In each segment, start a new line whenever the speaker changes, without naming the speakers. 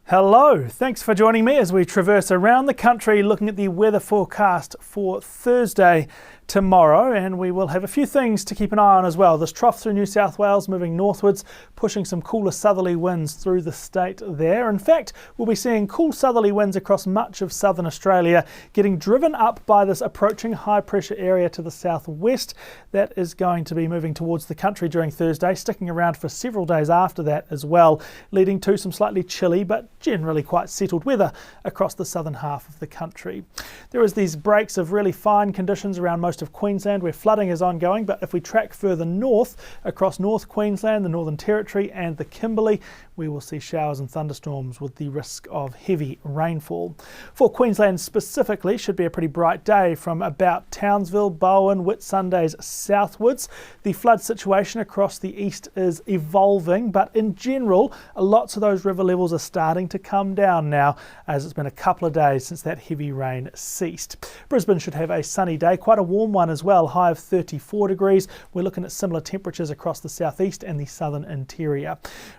Hello, thanks for joining me as we traverse around the country looking at the weather forecast for Thursday tomorrow, and we will have a few things to keep an eye on as well. This trough through New South Wales moving northwards, pushing some cooler southerly winds through the state there. In fact, we'll be seeing cool southerly winds across much of southern Australia, getting driven up by this approaching high pressure area to the southwest that is going to be moving towards the country during Thursday, sticking around for several days after that as well, leading to some slightly chilly but generally quite settled weather across the southern half of the country. There is these breaks of really fine conditions around most of Queensland where flooding is ongoing, but if we track further north across North Queensland, the Northern Territory and the Kimberley, we will see showers and thunderstorms with the risk of heavy rainfall. For Queensland specifically, should be a pretty bright day from about Townsville, Bowen, Whitsundays southwards. The flood situation across the east is evolving, but in general, lots of those river levels are starting to come down now, as it's been a couple of days since that heavy rain ceased. Brisbane should have a sunny day, quite a warm one as well, high of 34 degrees. We're looking at similar temperatures across the southeast and the southern interior.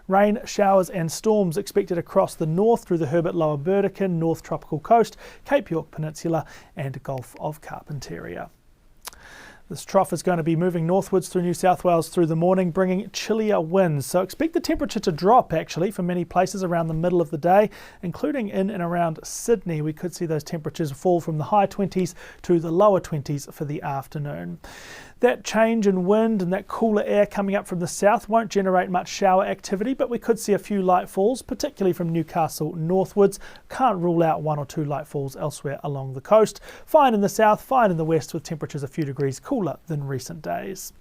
Rain, showers and storms expected across the north through the Herbert Lower Burdekin, North Tropical Coast, Cape York Peninsula and Gulf of Carpentaria. This trough is going to be moving northwards through New South Wales through the morning, bringing chillier winds. So expect the temperature to drop actually for many places around the middle of the day, including in and around Sydney. We could see those temperatures fall from the high 20s to the lower 20s for the afternoon. That change in wind and that cooler air coming up from the south won't generate much shower activity, but we could see a few light falls, particularly from Newcastle northwards. Can't rule out one or two light falls elsewhere along the coast. Fine in the south, fine in the west, with temperatures a few degrees cooler than recent days.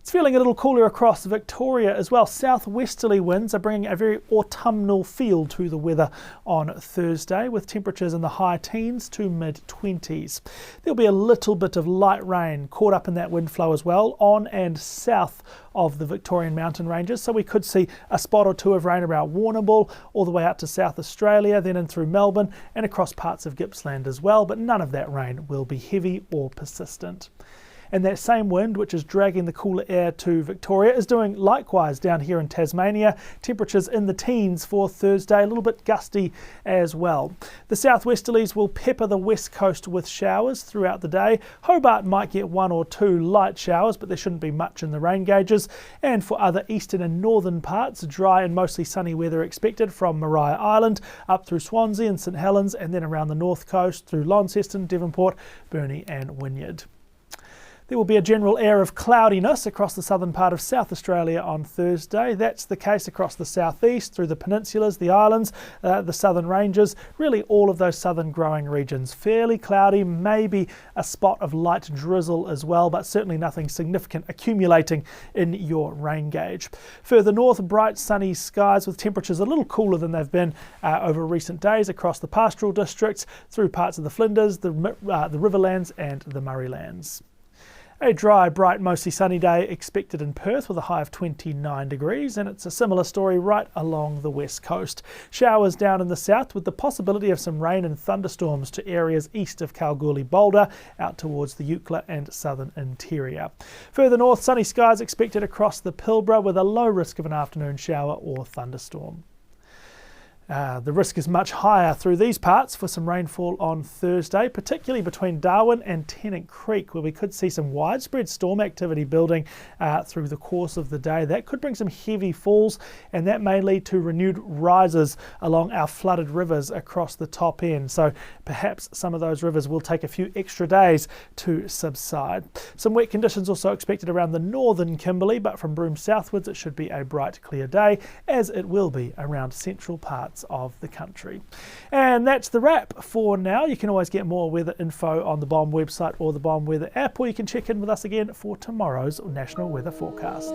It's feeling a little cooler across Victoria as well. Southwesterly winds are bringing a very autumnal feel to the weather on Thursday, with temperatures in the high teens to mid-20s. There'll be a little bit of light rain caught up in that wind flow as well, on and south of the Victorian mountain ranges. So we could see a spot or two of rain around Warrnambool, all the way out to South Australia, then in through Melbourne and across parts of Gippsland as well. But none of that rain will be heavy or persistent. And that same wind, which is dragging the cooler air to Victoria, is doing likewise down here in Tasmania. Temperatures in the teens for Thursday, a little bit gusty as well. The southwesterlies will pepper the west coast with showers throughout the day. Hobart might get one or two light showers, but there shouldn't be much in the rain gauges. And for other eastern and northern parts, dry and mostly sunny weather expected from Maria Island up through Swansea and St Helens, and then around the north coast through Launceston, Devonport, Burnie and Wynyard. There will be a general air of cloudiness across the southern part of South Australia on Thursday. That's the case across the southeast, through the peninsulas, the islands, the southern ranges, really all of those southern growing regions. Fairly cloudy, maybe a spot of light drizzle as well, but certainly nothing significant accumulating in your rain gauge. Further north, bright sunny skies with temperatures a little cooler than they've been over recent days across the pastoral districts, through parts of the Flinders, the Riverlands and the Murraylands. A dry, bright, mostly sunny day expected in Perth with a high of 29 degrees, and it's a similar story right along the west coast. Showers down in the south with the possibility of some rain and thunderstorms to areas east of Kalgoorlie-Boulder out towards the Eucla and southern interior. Further north, sunny skies expected across the Pilbara with a low risk of an afternoon shower or thunderstorm. The risk is much higher through these parts for some rainfall on Thursday, particularly between Darwin and Tennant Creek, where we could see some widespread storm activity building through the course of the day. That could bring some heavy falls, and that may lead to renewed rises along our flooded rivers across the top end. So perhaps some of those rivers will take a few extra days to subside. Some wet conditions also expected around the northern Kimberley, but from Broome southwards it should be a bright, clear day, as it will be around central parts of the country. And that's the wrap for now. You can always get more weather info on the BOM website or the BOM weather app, or you can check in with us again for tomorrow's national weather forecast.